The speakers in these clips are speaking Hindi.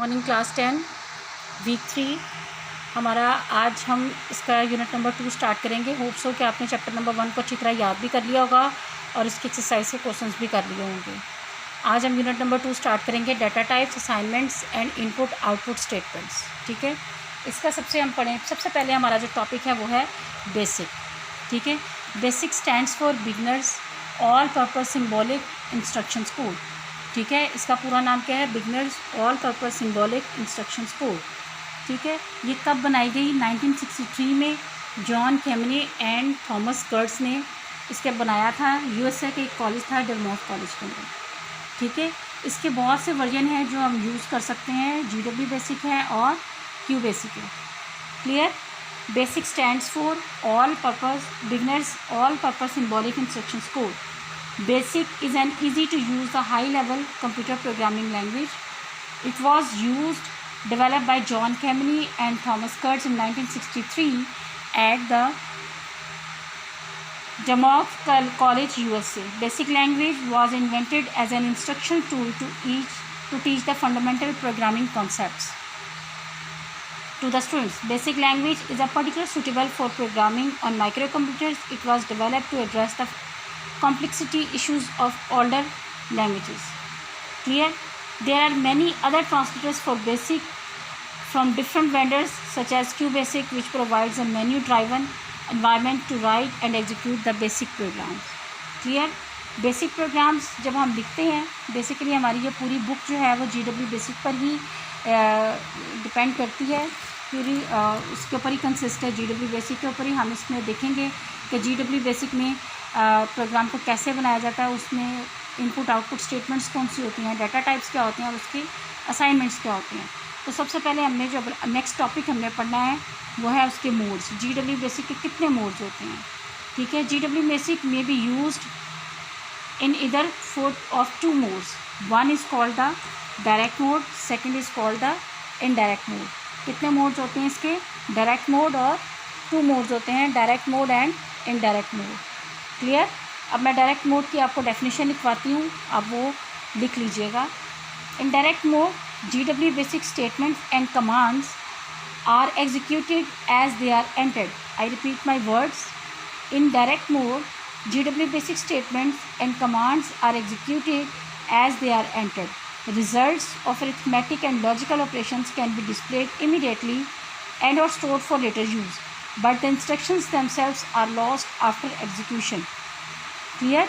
मॉर्निंग क्लास 10 वीक 3 हमारा आज हम इसका यूनिट नंबर 2 स्टार्ट करेंगे। होप सो कि आपने चैप्टर नंबर 1 को अच्छी तरह याद भी कर लिया होगा और इसकी एक्सरसाइज के क्वेश्चंस भी कर लिए होंगे। आज हम यूनिट नंबर 2 स्टार्ट करेंगे, data types, assignments and input output statements. ठीक है, इसका सबसे पहले हमारा जो टॉपिक है वो है बेसिक। ठीक है, basic stands for beginners all purpose symbolic instructions code. ठीक है, इसका पूरा नाम क्या है? Beginners all purpose symbolic instructions code. ठीक है, ये कब बनाई गई? 1963 में जॉन कैमने एंड थॉमस कर्ट्स ने इसके बनाया था। यूएसए के एक कॉलेज था, डरमोथ कॉलेज के अंदर। ठीक है, इसके बहुत से वर्जन हैं जो हम यूज़ कर सकते हैं। जीडब्ल्यू बेसिक है और क्यू बेसिक है। Clear? Basic stands for all purpose beginners all purpose symbolic instructions code. Basic is an easy to use the high level computer programming language. It was developed by John Camene and Thomas Kurtz in 1963 at the Dartmouth College, USA. Basic language was invented as an instructional tool to teach the fundamental programming concepts to the students. Basic language is a particularly suitable for programming on microcomputers. It was developed to address the complexity issues of older languages. Clear? There are many other translators for basic from different vendors such as QBasic, which provides a menu driven environment to write and execute the basic programs. Clear? Basic programs जब हम लिखते हैं, बेसिकली हमारी ये पूरी बुक जो है वो जीडब्ल्यू बेसिक पर ही डिपेंड करती है। पूरी उसके ऊपर ही कंसिस्ट है, जीडब्ल्यू बेसिक के ऊपर ही। हम इसमें देखेंगे कि जीडब्ल्यू बेसिक में प्रोग्राम को कैसे बनाया जाता है, उसमें इनपुट आउटपुट स्टेटमेंट्स कौन सी होती हैं, डाटा टाइप्स क्या होते हैं और उसकी असाइनमेंट्स क्या होती हैं। तो सबसे पहले हमने जो नेक्स्ट टॉपिक हमने पढ़ना है वो है उसके मोड्स। जीडब्ल्यू बेसिक के कितने मोड्स होते हैं? ठीक है, जीडब्ल्यू बेसिक में बी यूज्ड इन इधर four of two modes. One is called the direct mode, second is called the indirect mode. कितने मोड्स होते हैं इसके? डायरेक्ट मोड और टू मोड्स होते हैं, direct mode and indirect mode. Clear? अब मैं डायरेक्ट मोड की आपको डेफिनेशन लिखवाती हूँ, आप वो लिख लीजिएगा। In direct mode GW basic statements and commands are executed as they are entered. I repeat my words. In direct mode GW basic statements and commands are executed as they are entered. Results of arithmetic and logical operations can be displayed immediately and or stored for later use, but the instructions themselves are lost after execution. Clear?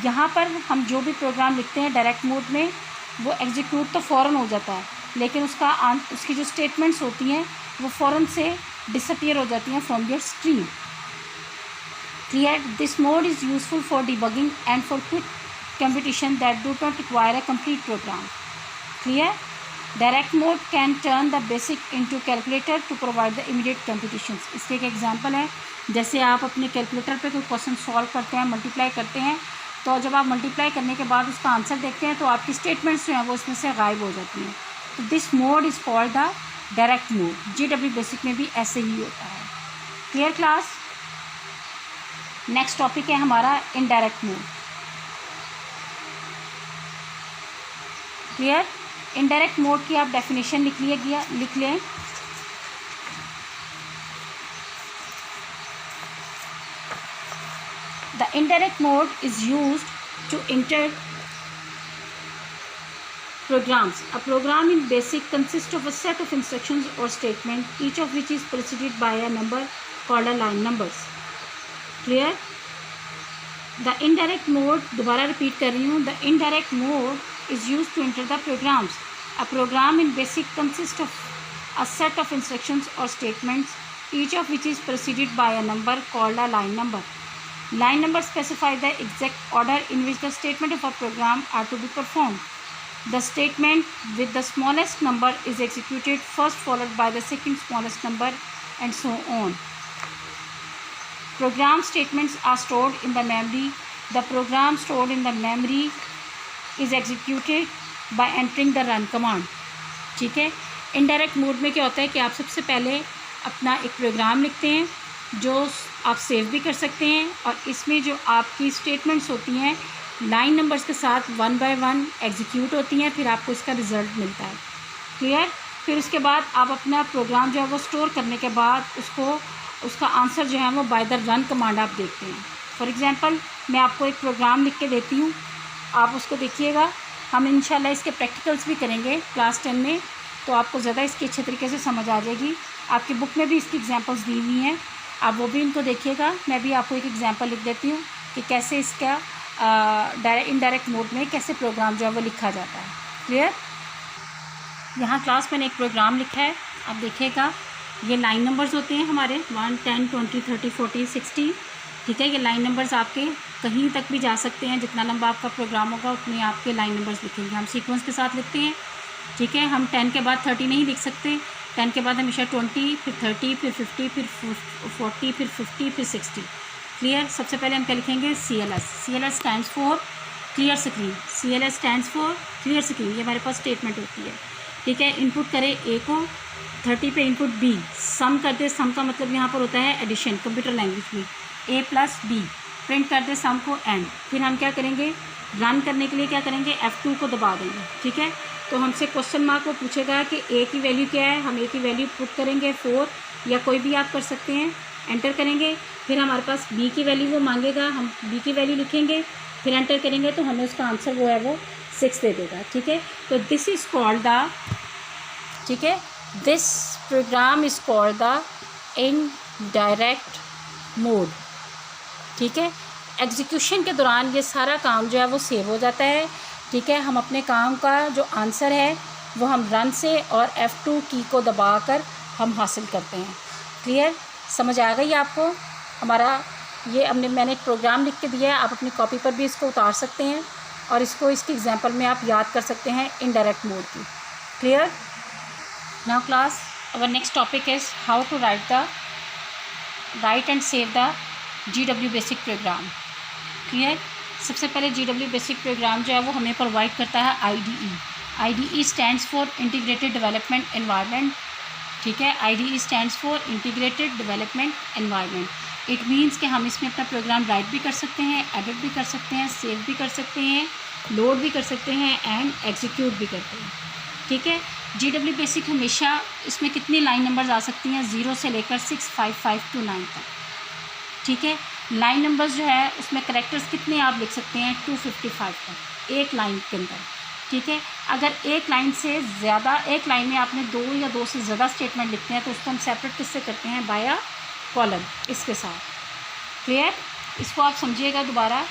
यहाँ पर हम जो भी प्रोग्राम लिखते हैं डायरेक्ट मोड में वो एग्जीक्यूट तो फ़ौरन हो जाता है, लेकिन उसकी जो स्टेटमेंट्स होती हैं वो फ़ौरन से डिसअपियर हो जाती हैं from your screen. Clear? This mode is useful for debugging and for quick computation that do not require a complete program. Clear? Direct mode can turn the basic into calculator to provide the immediate computations. इसके एक एग्जांपल है, जैसे आप अपने कैलकुलेटर पे कोई क्वेश्चन सॉल्व करते हैं, मल्टीप्लाई करते हैं, तो जब आप मल्टीप्लाई करने के बाद उसका आंसर देखते हैं तो आपकी स्टेटमेंट्स जो हैं वो इसमें से गायब हो जाती हैं। तो this mode is called the direct mode. GW basic में भी ऐसे ही होता है। Clear class? नेक्स्ट टॉपिक है हमारा indirect mode. Clear? Indirect mode की आप डेफिनेशन लिख लें। The indirect mode is used to enter programs. A program in basic consists of a set of instructions or statements, each of which is preceded by a number called a line numbers. Clear? The indirect mode, दोबारा रिपीट कर रही हूँ, the indirect mode is used to enter the programs. A program in basic consists of a set of instructions or statements, each of which is preceded by a number called a line number. Line numbers specify the exact order in which the statement of a program are to be performed. The statement with the smallest number is executed first, followed by the second smallest number, and so on. Program statements are stored in the memory. The program stored in the memory is executed by entering the run command. ठीक है, इनडायरेक्ट मोड में क्या होता है कि आप सबसे पहले अपना एक प्रोग्राम लिखते हैं जो आप सेव भी कर सकते हैं, और इसमें जो आपकी स्टेटमेंट्स होती हैं लाइन नंबर्स के साथ 1 बाय 1 एग्जीक्यूट होती हैं, फिर आपको इसका रिज़ल्ट मिलता है। क्लियर। फिर उसके बाद आप अपना प्रोग्राम जो है वो स्टोर करने के बाद उसका आंसर जो है वो बाय द रन कमांड आप देखते हैं। फॉर एग्जांपल मैं आपको एक प्रोग्राम लिख के देती हूँ, आप उसको देखिएगा। हम इंशाल्लाह इसके प्रैक्टिकल्स भी करेंगे क्लास 10 में, तो आपको ज़्यादा इसकी अच्छे तरीके से समझ आ जाएगी। आपकी बुक में भी इसकी एग्जांपल्स दी हुई हैं, आप वो भी इनको देखिएगा। मैं भी आपको एक एग्जांपल लिख देती हूँ कि कैसे इसका इनडायरेक्ट मोड में कैसे प्रोग्राम जो है वो लिखा जाता है। क्लियर। यहाँ क्लास मैंने एक प्रोग्राम लिखा है, आप देखिएगा। ये लाइन नंबर्स होते हैं हमारे 1, 10, 20, 30, 40, 60। ठीक है, ये लाइन नंबर्स आपके कहीं तक भी जा सकते हैं। जितना लंबा आपका प्रोग्राम होगा उतने आपके लाइन नंबर्स लिखेंगे। हम सीक्वेंस के साथ लिखते हैं। ठीक है, हम 10 के बाद 30 नहीं लिख सकते। 10 के बाद हमेशा 20, फिर 30, फिर 50, फिर 40, फिर 50, फिर 60। क्लियर। सबसे पहले हम क्या लिखेंगे? CLS। CLS stands for clear screen. CLS stands for clear screen. ये हमारे पास स्टेटमेंट होती है। ठीक है, इनपुट करें A को, 30 पे इनपुट B, सम कर दे। सम का मतलब यहाँ पर होता है एडिशन कंप्यूटर लैंग्वेज में, A प्लस B। प्रिंट कर दे सम को एंड। फिर हम क्या करेंगे? रन करने के लिए क्या करेंगे? F2 को दबा देंगे। ठीक है, तो हमसे क्वेश्चन मार्क वो पूछेगा कि A की वैल्यू क्या है। हम A की वैल्यू पुट करेंगे 4, या कोई भी आप कर सकते हैं, एंटर करेंगे। फिर हमारे पास B की वैल्यू वो मांगेगा, हम B की वैल्यू लिखेंगे, फिर एंटर करेंगे तो हमें उसका आंसर वो है वो 6 दे देगा। ठीक है, तो दिस इज़ कॉल्ड द, ठीक है, this program is called the indirect mode. ठीक है, एग्जीक्यूशन के दौरान ये सारा काम जो है वो सेव हो जाता है। ठीक है, हम अपने काम का जो आंसर है वो हम रन से और F2 की को दबाकर हम हासिल करते हैं। क्लियर, समझ आ गई आपको? हमारा ये मैंने एक प्रोग्राम लिख के दिया है, आप अपनी कॉपी पर भी इसको उतार सकते हैं और इसकी एग्जांपल में आप याद कर सकते हैं इनडायरेक्ट मोड की। Clear. Now class, our next topic is how to write and save the GW basic program। Clear. सबसे पहले GW basic program जो है वो हमें प्रोवाइड करता है IDE। IDE stands for integrated development environment। ठीक है, IDE stands for integrated development environment। It means कि हम इसमें अपना प्रोग्राम राइट भी कर सकते हैं, एडिट भी कर सकते हैं, सेव भी कर सकते हैं, लोड भी कर सकते हैं एंड एग्जीक्यूट भी करते हैं। ठीक है, GW बेसिक हमेशा इसमें कितनी लाइन नंबर्स आ सकती हैं? 0 से लेकर 65529 तक। ठीक है, लाइन नंबर्स जो है उसमें करेक्टर्स कितने आप लिख सकते हैं? 255 तक एक लाइन के अंदर। ठीक है, अगर एक लाइन से ज़्यादा, एक लाइन में आपने 2 या 2 से ज़्यादा स्टेटमेंट लिखते हैं तो उसको हम सेपरेट किससे करते हैं? बाय कॉलम, इसके साथ। क्लियर, इसको आप समझिएगा दोबारा।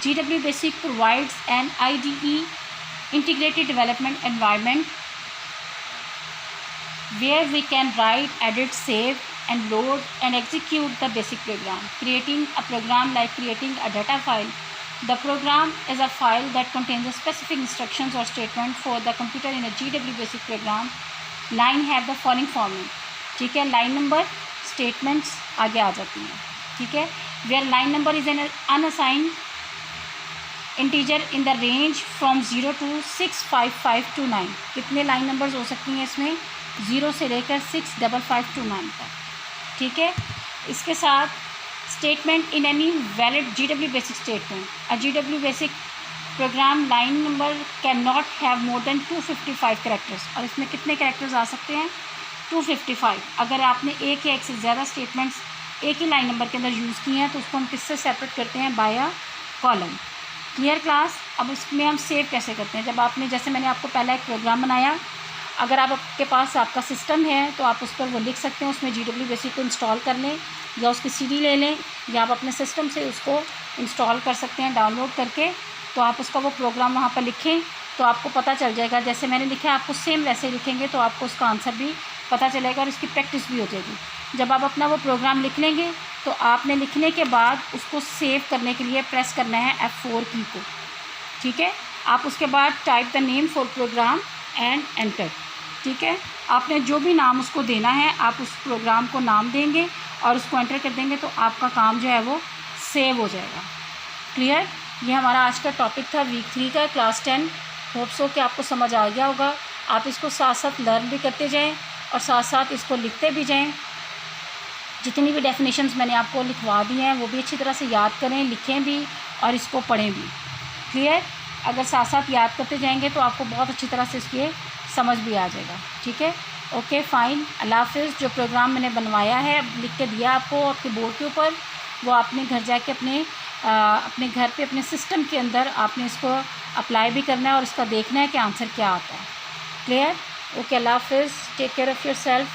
GW basic provides N IDE integrated development environment where we can write, edit, save and load and execute the basic program. Creating a program like creating a data file. The program is a file that contains a specific instructions or statement for the computer in a GW basic program. Line have the following format. ठीक है, लाइन नंबर स्टेटमेंट्स आगे आ जाती हैं। ठीक है, where line number is an unassigned integer in the range from 0 to 65529। कितने लाइन नंबर्स हो सकती हैं इसमें? 0 से लेकर 65529 तक। ठीक है, इसके साथ statement in any valid GW basic statement. A GW basic program line number can not have more than 255 characters. और इसमें कितने कैरेक्टर्स आ सकते हैं? 255। अगर आपने एक या एक से ज़्यादा स्टेटमेंट्स एक ही लाइन नंबर के अंदर यूज़ किए हैं तो उसको हम किससे सेपरेट करते हैं? By column. Clear class. अब इसमें हम सेव कैसे करते हैं? जब आपने, जैसे मैंने आपको पहला एक प्रोग्राम बनाया, अगर आपके पास आपका सिस्टम है तो आप उस पर वो लिख सकते हैं, उसमें GW बेसिक को इंस्टॉल कर लें या उसकी CD ले लें या आप अपने सिस्टम से उसको इंस्टॉल कर सकते हैं डाउनलोड करके। तो आप उसका वो प्रोग्राम वहाँ पर लिखें तो आपको पता चल जाएगा। जैसे मैंने लिखा है आपको सेम वैसे लिखेंगे तो आपको उसका आंसर भी पता चलेगा और उसकी प्रैक्टिस भी हो जाएगी। जब आप अपना वो प्रोग्राम लिख लेंगे तो आपने लिखने के बाद उसको सेव करने के लिए प्रेस करना है F4 की को। ठीक है, आप उसके बाद type the name for program and enter. ठीक है, आपने जो भी नाम उसको देना है आप उस प्रोग्राम को नाम देंगे और उसको एंटर कर देंगे तो आपका काम जो है वो सेव हो जाएगा। क्लियर, ये हमारा आज का टॉपिक था वीक 3 का, क्लास 10। होप सो कि आपको समझ आ गया होगा। आप इसको साथ साथ लर्न भी करते जाएँ और साथ साथ इसको लिखते भी जाएँ। जितनी भी डेफिनेशंस मैंने आपको लिखवा दी हैं वो भी अच्छी तरह से याद करें, लिखें भी और इसको पढ़ें भी। क्लियर, अगर साथ साथ याद करते जाएंगे तो आपको बहुत अच्छी तरह से इसके समझ भी आ जाएगा। ठीक है, ओके फ़ाइन, अल्लाह हाफ़िज़। जो प्रोग्राम मैंने बनवाया है लिख के दिया आपको आपके बोर्ड के ऊपर, वो आपने घर जाके अपने घर पे अपने सिस्टम के अंदर आपने इसको अप्लाई भी करना है और इसका देखना है कि आंसर क्या आता है। क्लियर? ओके, अल्लाह हाफ़िज़, टेक केयर ऑफ़ योरसेल्फ।